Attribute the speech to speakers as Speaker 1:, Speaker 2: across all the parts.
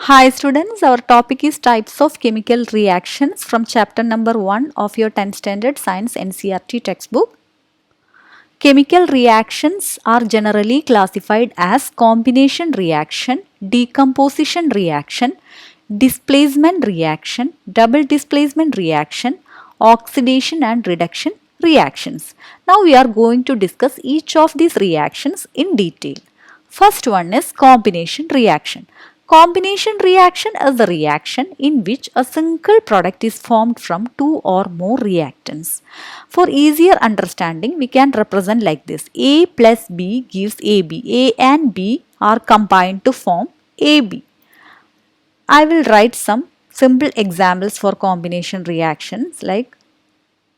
Speaker 1: Hi students, our topic is types of chemical reactions from chapter number 1 of your 10th standard science NCERT textbook. Chemical reactions are generally classified as combination reaction, decomposition reaction, displacement reaction, double displacement reaction, oxidation and reduction reactions. Now we are going to discuss each of these reactions in detail. First one is combination reaction. Combination reaction is a reaction in which a single product is formed from two or more reactants. For easier understanding, we can represent like this. A plus B gives AB. A and B are combined to form AB. I will write some simple examples for combination reactions like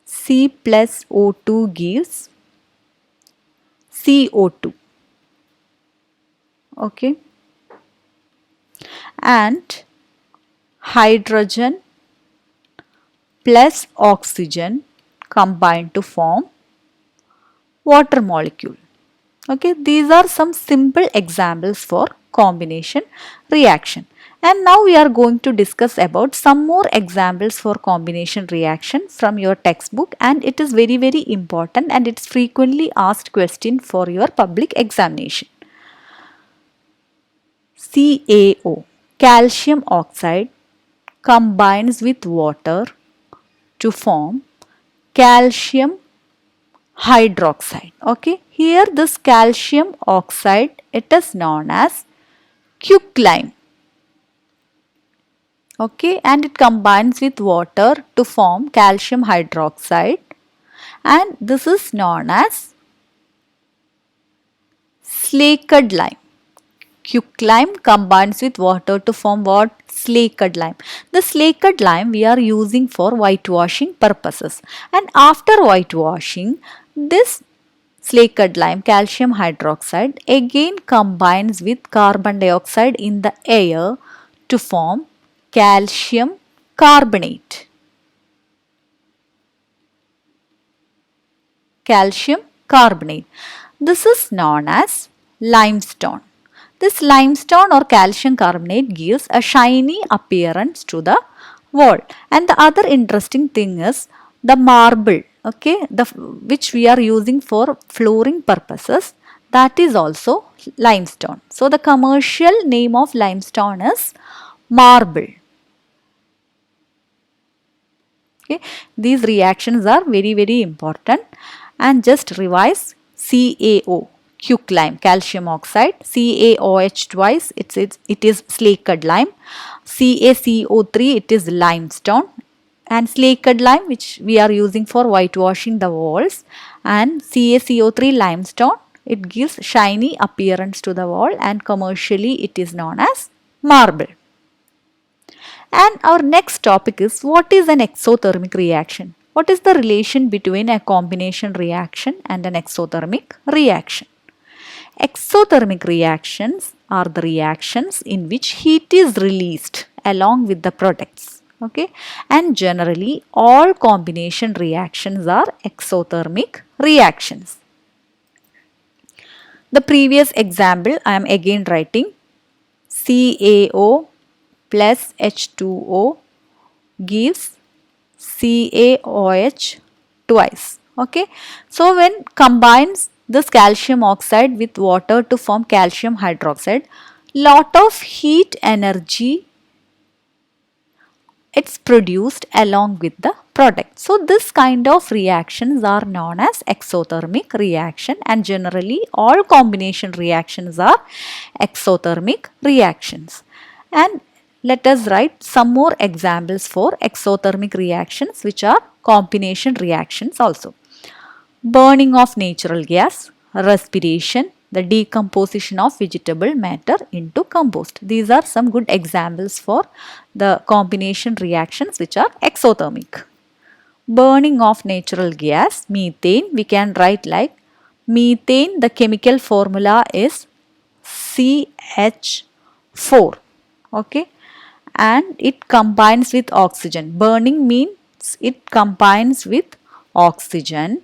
Speaker 1: C plus O2 gives CO2. Okay. And hydrogen plus oxygen combine to form water molecule. Okay, these are some simple examples for combination reaction. And now we are going to discuss about some more examples for combination reaction from your textbook, and it is very important and it's frequently asked question for your public examination. CaO, calcium oxide, combines with water to form calcium hydroxide. Okay, here this calcium oxide, it is known as quicklime. Okay, and it combines with water to form calcium hydroxide, and this is known as slaked lime. Quicklime combines with water to form what? Slaked lime. The slaked lime we are using for whitewashing purposes, and after whitewashing, this slaked lime calcium hydroxide again combines with carbon dioxide in the air to form calcium carbonate. Calcium carbonate. This is known as limestone. This limestone or calcium carbonate gives a shiny appearance to the wall. And the other interesting thing is the marble, okay, which we are using for flooring purposes, that is also limestone. So the commercial name of limestone is marble. Okay, these reactions are very important, and just revise CaO, quicklime, calcium oxide, CaOH twice, it is slaked lime, CaCO3, it is limestone, and slaked lime which we are using for whitewashing the walls, and CaCO3 limestone, it gives shiny appearance to the wall, and commercially it is known as marble. And our next topic is, what is an exothermic reaction? What is the relation between a combination reaction and an exothermic reaction? Exothermic reactions are the reactions in which heat is released along with the products. Okay, and generally all combination reactions are exothermic reactions. The previous example I am again writing. CaO plus H2O gives CaOH twice. Okay, so when combines this calcium oxide with water to form calcium hydroxide, lot of heat energy it's produced along with the product. So this kind of reactions are known as exothermic reaction, and generally all combination reactions are exothermic reactions. And let us write some more examples for exothermic reactions which are combination reactions also. Burning of natural gas, respiration, the decomposition of vegetable matter into compost. These are some good examples for the combination reactions which are exothermic. Burning of natural gas, methane, we can write like methane, the chemical formula is CH4. Okay, and it combines with oxygen. Burning means it combines with oxygen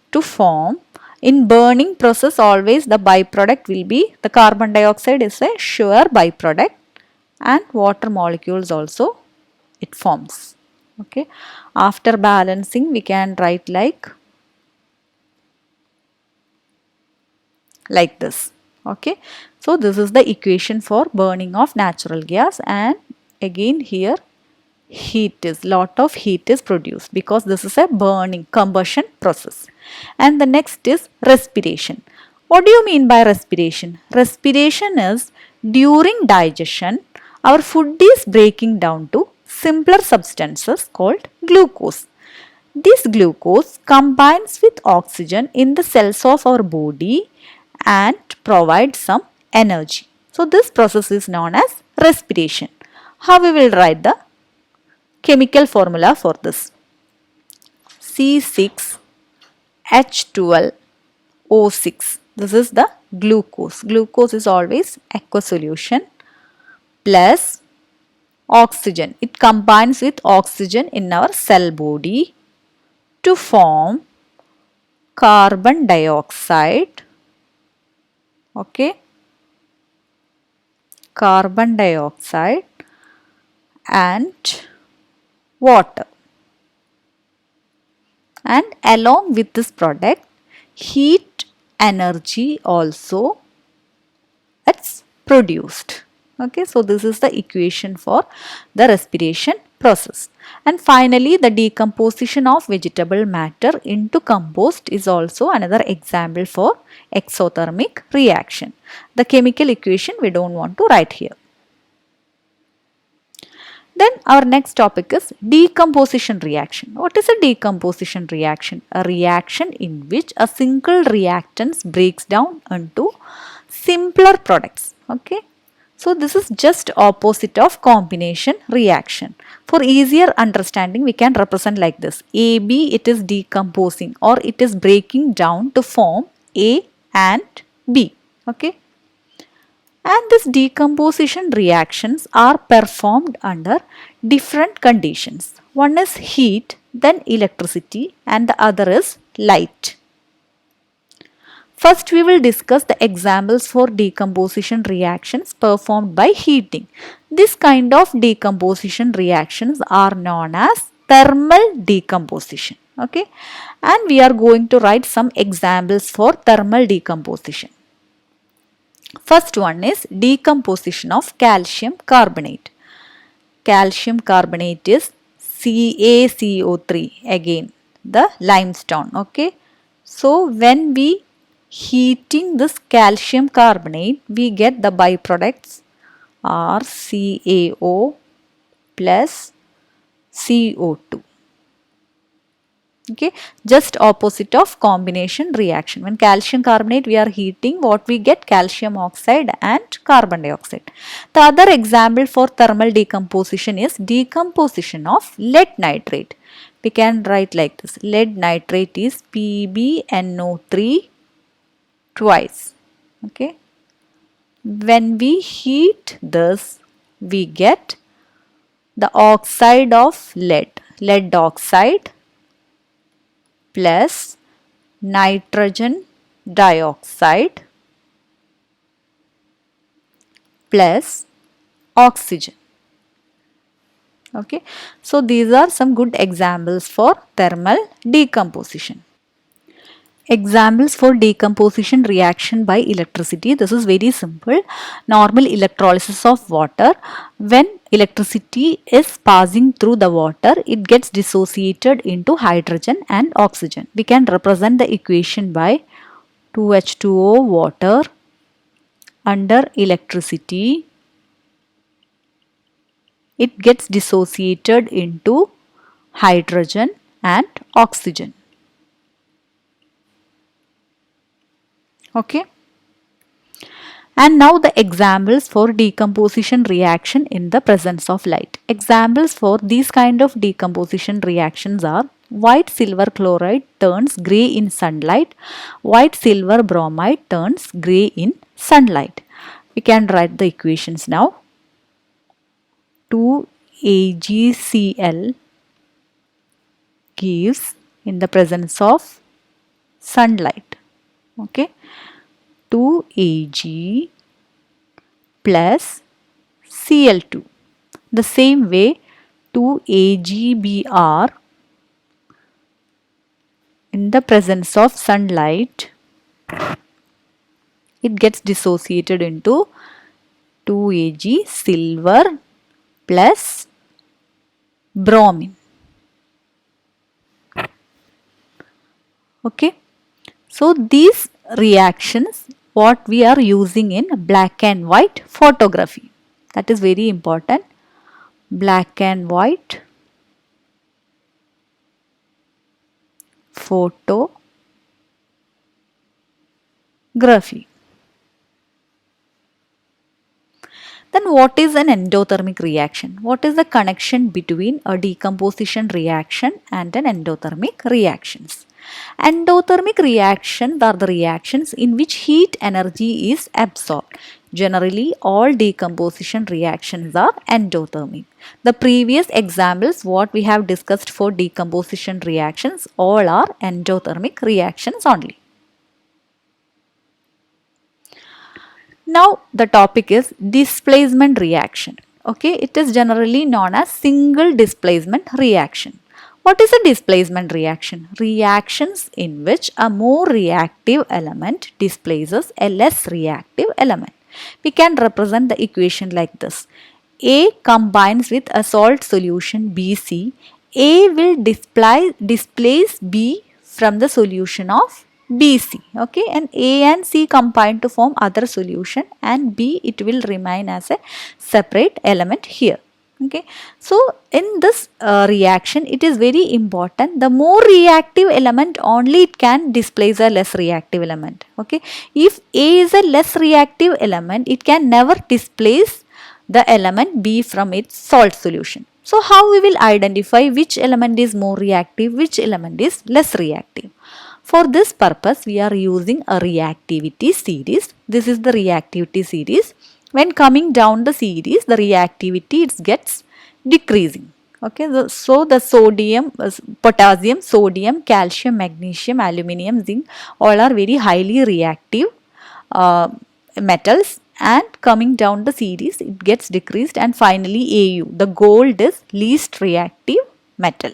Speaker 1: to form. In burning process, always the byproduct will be the carbon dioxide is a sure byproduct, and water molecules also it forms. Okay, after balancing we can write like this. Okay, so this is the equation for burning of natural gas, and again here lot of heat is produced because this is a burning combustion process. And the next is respiration. What do you mean by respiration? Respiration is during digestion our food is breaking down to simpler substances called glucose. This glucose combines with oxygen in the cells of our body and provides some energy. So this process is known as respiration. How we will write the chemical formula for this? C6H12O6. This is the glucose. Glucose is always aqueous solution plus oxygen. It combines with oxygen in our cell body to form carbon dioxide. Okay, carbon dioxide and water. And along with this product, heat energy also it's produced. Okay, so this is the equation for the respiration process. And finally, the decomposition of vegetable matter into compost is also another example for exothermic reaction. The chemical equation we don't want to write here. Then our next topic is decomposition reaction. What is a decomposition reaction? A reaction in which a single reactants breaks down into simpler products. Okay. So this is just opposite of combination reaction. For easier understanding, we can represent like this. AB, it is decomposing or it is breaking down to form A and B. Okay. And this decomposition reactions are performed under different conditions. One is heat, then electricity, and the other is light. First, we will discuss the examples for decomposition reactions performed by heating. This kind of decomposition reactions are known as thermal decomposition. Okay, and we are going to write some examples for thermal decomposition. First one is decomposition of calcium carbonate. Calcium carbonate is CaCO3, again the limestone. Okay, so when we heating this calcium carbonate, we get the byproducts are CaO plus CO2. Okay, just opposite of combination reaction. When calcium carbonate we are heating, what we get? Calcium oxide and carbon dioxide. The other example for thermal decomposition is decomposition of lead nitrate. We can write like this. Lead nitrate is PbNO3 twice. Okay, when we heat this, we get the oxide of lead oxide plus nitrogen dioxide plus oxygen. Okay, so these are some good examples for thermal decomposition. Examples for decomposition reaction by electricity. This is very simple. Normal electrolysis of water. When electricity is passing through the water, it gets dissociated into hydrogen and oxygen. We can represent the equation by 2H2O water under electricity. It gets dissociated into hydrogen and oxygen. Okay. And now the examples for decomposition reaction in the presence of light. Examples for these kind of decomposition reactions are white silver chloride turns grey in sunlight, white silver bromide turns grey in sunlight. We can write the equations now. 2AgCl gives in the presence of sunlight. Okay, 2Ag plus Cl2. The same way 2AgBr in the presence of sunlight, it gets dissociated into 2Ag silver plus bromine. Okay. So these reactions what we are using in black and white photography. That is very important. Black and white photography. Then what is an endothermic reaction? What is the connection between a decomposition reaction and an endothermic reactions? Endothermic reactions are the reactions in which heat energy is absorbed. Generally, all decomposition reactions are endothermic. The previous examples what we have discussed for decomposition reactions all are endothermic reactions only. Now the topic is displacement reaction. Okay, it is generally known as single displacement reaction. What is a displacement reaction? Reactions in which a more reactive element displaces a less reactive element. We can represent the equation like this. A combines with a salt solution BC. A will displace B from the solution of BC. Okay, and A and C combine to form other solution, and B it will remain as a separate element here. Okay, so in this reaction it is very important, the more reactive element only it can displace a less reactive element. Okay, if A is a less reactive element, it can never displace the element B from its salt solution. So how we will identify which element is more reactive, which element is less reactive? For this purpose, we are using a reactivity series. This is the reactivity series. When coming down the series, the reactivity it gets decreasing. Okay, so the sodium, potassium, sodium, calcium, magnesium, aluminium, zinc, all are very highly reactive metals, and coming down the series, it gets decreased, and finally Au, the gold is least reactive metal.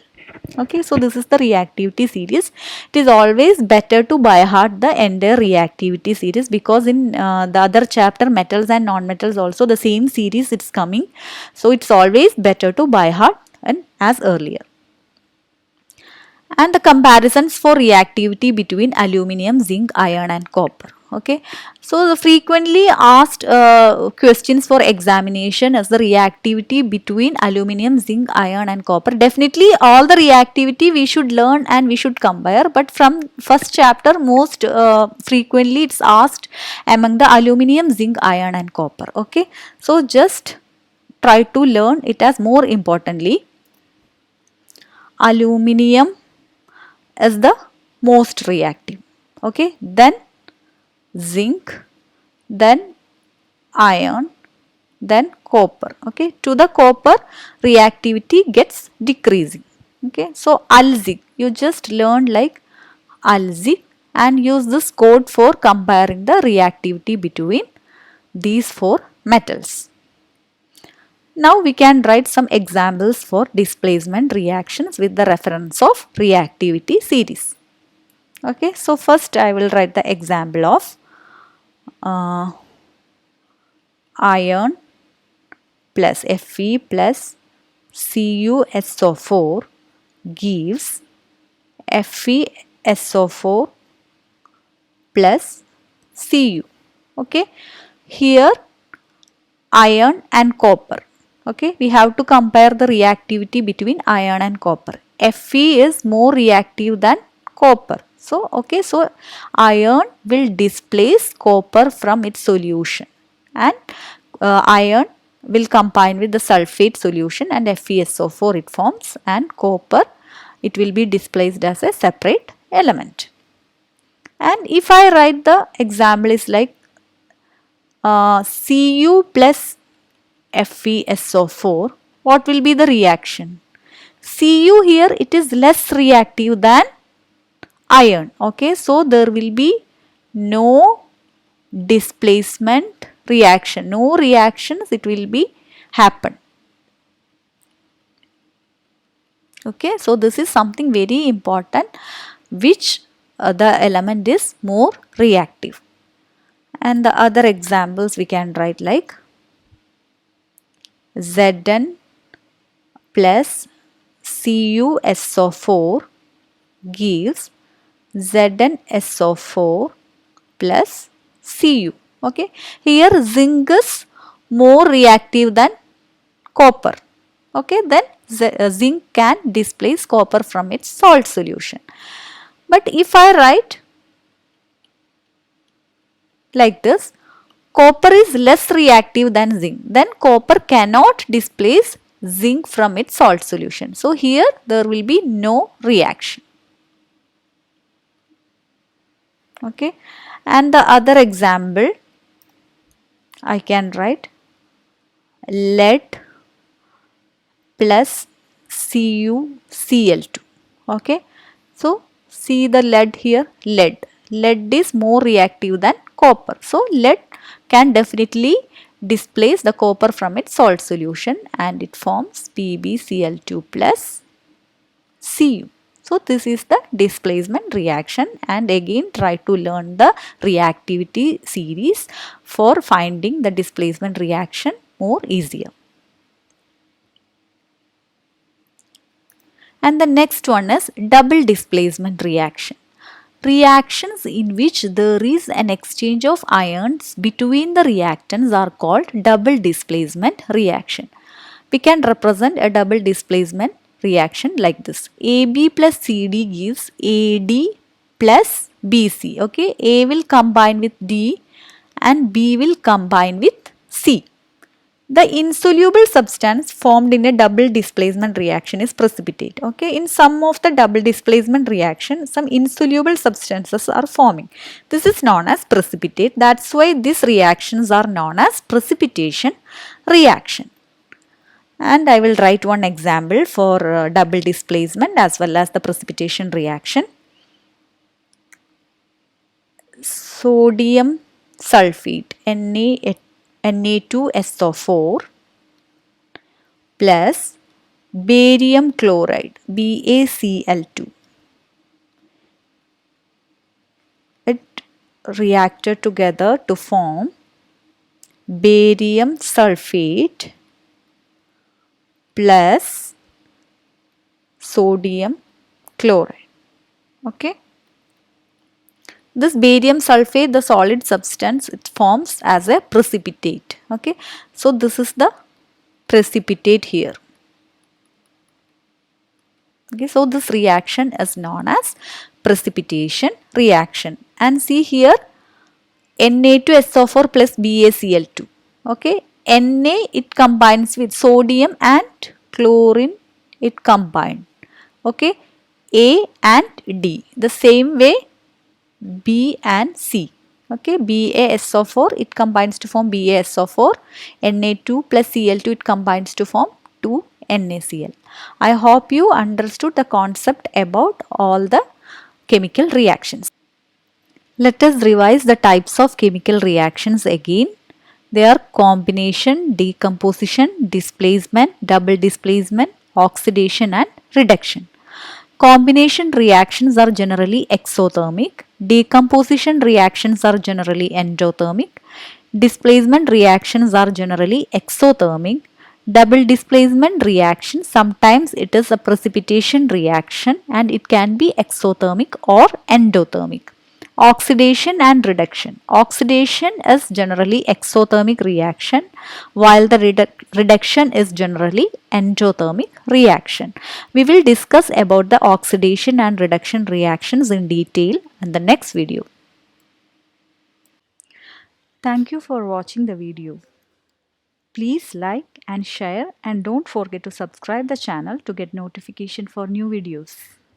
Speaker 1: Okay, so this is the reactivity series. It is always better to by heart the entire reactivity series, because in the other chapter metals and non-metals also the same series it's coming. So it's always better to by heart and as earlier. And the comparisons for reactivity between aluminium, zinc, iron and copper. Okay, so the frequently asked questions for examination is the reactivity between aluminium, zinc, iron and copper. Definitely all the reactivity we should learn and we should compare, but from first chapter most frequently it's asked among the aluminium, zinc, iron and copper. Okay, so just try to learn it as more importantly. Aluminium is the most reactive. Okay, then zinc, then iron, then copper. Okay, to the copper reactivity gets decreasing. Okay, so AlZig, you just learned like AlZig and use this code for comparing the reactivity between these four metals. Now we can write some examples for displacement reactions with the reference of reactivity series. Okay, so first I will write the example of iron plus Fe plus CuSO4 gives FeSO4 plus Cu. Okay, here iron and copper. Okay, we have to compare the reactivity between iron and copper. Fe is more reactive than copper. So, okay, so iron will displace copper from its solution, and iron will combine with the sulfate solution and FeSO4 it forms, and copper it will be displaced as a separate element. And if I write the example is like Cu plus FeSO4, what will be the reaction? Cu here it is less reactive than iron. Okay, so there will be no displacement reaction, no reactions, it will be happen. Okay, so this is something very important, which the element is more reactive. And the other examples we can write like Zn plus CuSO4 gives ZnSO4 plus Cu. Okay, here zinc is more reactive than copper. Okay, then zinc can displace copper from its salt solution. But if I write like this, copper is less reactive than zinc, then copper cannot displace zinc from its salt solution. So here there will be no reaction. Okay, and the other example I can write lead plus CuCl2. Okay, so see the lead here, lead is more reactive than copper, so lead can definitely displace the copper from its salt solution and it forms PbCl2 plus Cu. So this is the displacement reaction, and again try to learn the reactivity series for finding the displacement reaction more easier. And the next one is double displacement reaction. Reactions in which there is an exchange of ions between the reactants are called double displacement reaction. We can represent a double displacement reaction like this. AB plus CD gives AD plus BC. Okay, A will combine with D and B will combine with C. The insoluble substance formed in a double displacement reaction is precipitate. Okay, in some of the double displacement reaction, some insoluble substances are forming. This is known as precipitate. That's why these reactions are known as precipitation reaction. And I will write one example for double displacement as well as the precipitation reaction. Sodium sulfate Na2SO4 plus barium chloride BaCl2. It reacted together to form barium sulfate plus sodium chloride. Okay. This barium sulfate, the solid substance, it forms as a precipitate. Okay. So this is the precipitate here. Okay. So this reaction is known as precipitation reaction. And see here Na2SO4 plus BaCl2. Okay. Na it combines with sodium and chlorine it combined. Okay. A and D. The same way B and C. Okay, BaSO4 it combines to form BaSO4, Na2 plus Cl2 it combines to form 2NaCl. I hope you understood the concept about all the chemical reactions. Let us revise the types of chemical reactions again. They are combination, decomposition, displacement, double displacement, oxidation and reduction. Combination reactions are generally exothermic. Decomposition reactions are generally endothermic. Displacement reactions are generally exothermic. Double displacement reaction, sometimes it is a precipitation reaction and it can be exothermic or endothermic. Oxidation and reduction. Oxidation is generally exothermic reaction while the reduction is generally endothermic reaction. We will discuss about the oxidation and reduction reactions in detail in the next video. Thank you for watching the video. Please like and share and don't forget to subscribe the channel to get notification for new videos.